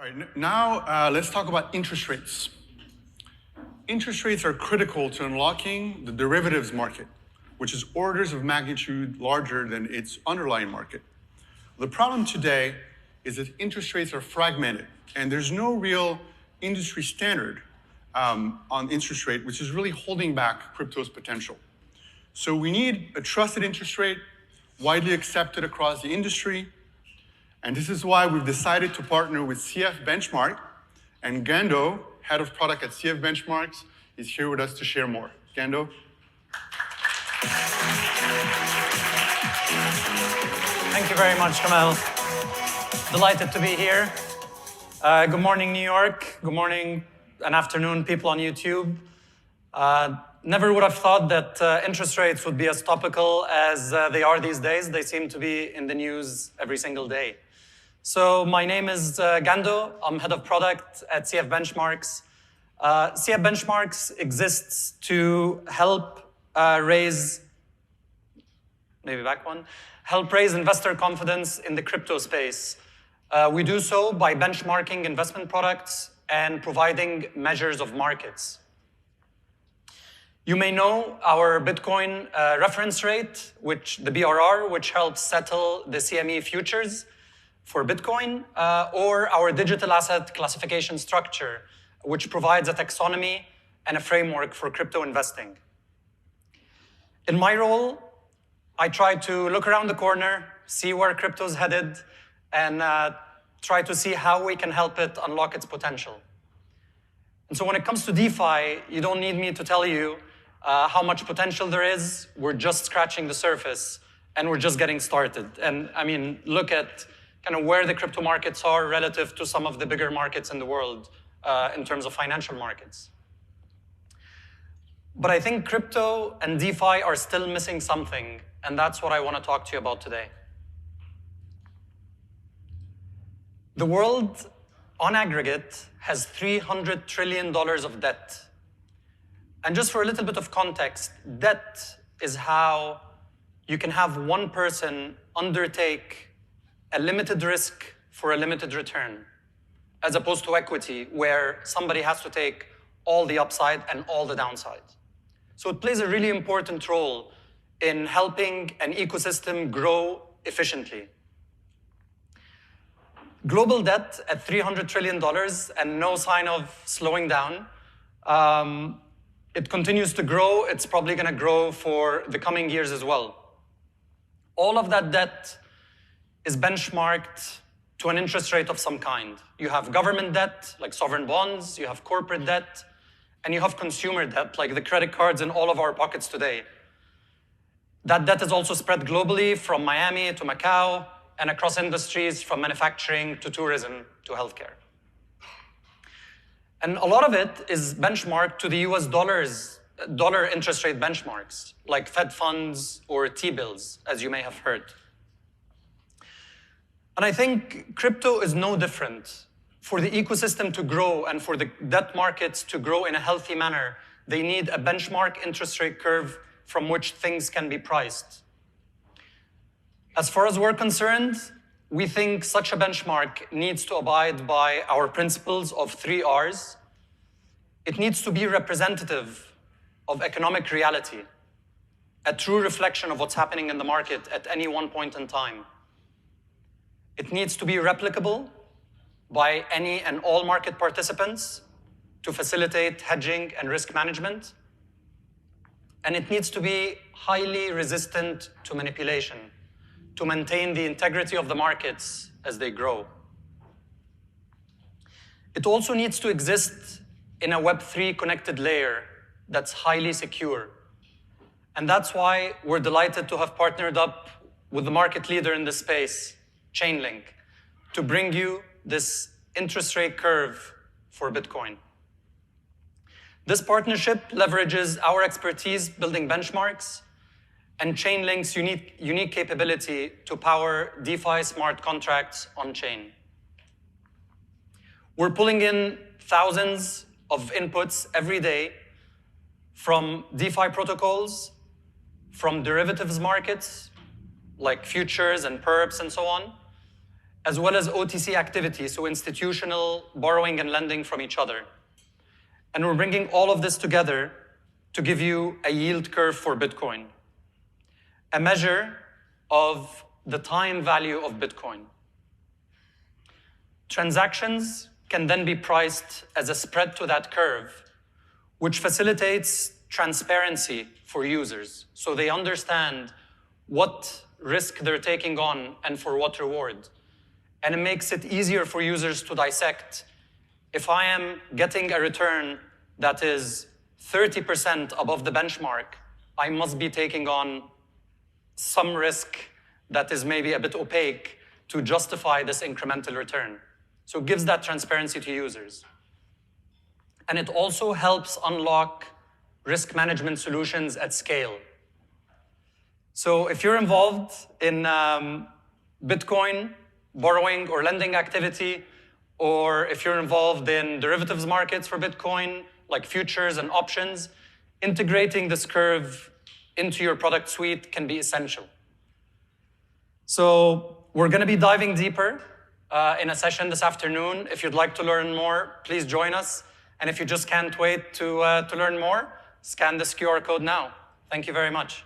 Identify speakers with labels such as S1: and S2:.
S1: All right, now let's talk about interest rates. Interest rates are critical to unlocking the derivatives market, which is orders of magnitude larger than its underlying market. The problem today is that interest rates are fragmented, and there's no real industry standard on interest rate, which is really holding back crypto's potential. So we need a trusted interest rate, widely accepted across the industry, and this is why we've decided to partner with CF Benchmark, and Ghando, head of product at CF Benchmarks, is here with us to share more. Ghando?
S2: Thank you very much, Kamal. Delighted to be here. Good morning, New York. Good morning and afternoon, people on YouTube. Never would have thought that interest rates would be as topical as they are these days. They seem to be in the news every single day. So my name is Ghando. I'm head of product at CF Benchmarks. CF Benchmarks exists to help raise investor confidence in the crypto space. We do so by benchmarking investment products and providing measures of markets. You may know our Bitcoin reference rate, the BRR, which helps settle the CME futures for Bitcoin, or our digital asset classification structure, which provides a taxonomy and a framework for crypto investing. In my role, I try to look around the corner, see where crypto's headed, and try to see how we can help it unlock its potential. And so when it comes to DeFi, you don't need me to tell you how much potential there is. We're just scratching the surface, and we're just getting started. And I mean, look at kind of where the crypto markets are relative to some of the bigger markets in the world in terms of financial markets. But I think crypto and DeFi are still missing something, and that's what I want to talk to you about today. The world, on aggregate, has $300 trillion of debt. And just for a little bit of context, debt is how you can have one person undertake a limited risk for a limited return, as opposed to equity, where somebody has to take all the upside and all the downside. So it plays a really important role in helping an ecosystem grow efficiently. Global debt at $300 trillion and no sign of slowing down. It continues to grow. It's probably going to grow for the coming years as well. All of that debt is benchmarked to an interest rate of some kind. You have government debt, like sovereign bonds, you have corporate debt, and you have consumer debt, like the credit cards in all of our pockets today. That debt is also spread globally from Miami to Macau and across industries from manufacturing to tourism to healthcare. And a lot of it is benchmarked to the US dollar interest rate benchmarks, like Fed funds or T-bills, as you may have heard. And I think crypto is no different. For the ecosystem to grow and for the debt markets to grow in a healthy manner, they need a benchmark interest rate curve from which things can be priced. As far as we're concerned, we think such a benchmark needs to abide by our principles of 3 Rs. It needs to be representative of economic reality, a true reflection of what's happening in the market at any one point in time. It needs to be replicable by any and all market participants to facilitate hedging and risk management. And it needs to be highly resistant to manipulation, to maintain the integrity of the markets as they grow. It also needs to exist in a Web3 connected layer that's highly secure. And that's why we're delighted to have partnered up with the market leader in this space, Chainlink, to bring you this interest rate curve for Bitcoin. This partnership leverages our expertise building benchmarks and Chainlink's unique capability to power DeFi smart contracts on-chain. We're pulling in thousands of inputs every day from DeFi protocols, from derivatives markets, like futures and perps and so on, as well as OTC activity, so institutional borrowing and lending from each other. And we're bringing all of this together to give you a yield curve for Bitcoin, a measure of the time value of Bitcoin. Transactions can then be priced as a spread to that curve, which facilitates transparency for users, so they understand what risk they're taking on and for what reward. And it makes it easier for users to dissect. If I am getting a return that is 30% above the benchmark, I must be taking on some risk that is maybe a bit opaque to justify this incremental return. So it gives that transparency to users. And it also helps unlock risk management solutions at scale. So if you're involved in Bitcoin borrowing or lending activity, or if you're involved in derivatives markets for Bitcoin, like futures and options, integrating this curve into your product suite can be essential. So we're going to be diving deeper in a session this afternoon. If you'd like to learn more, please join us. And if you just can't wait to learn more, scan this QR code now. Thank you very much.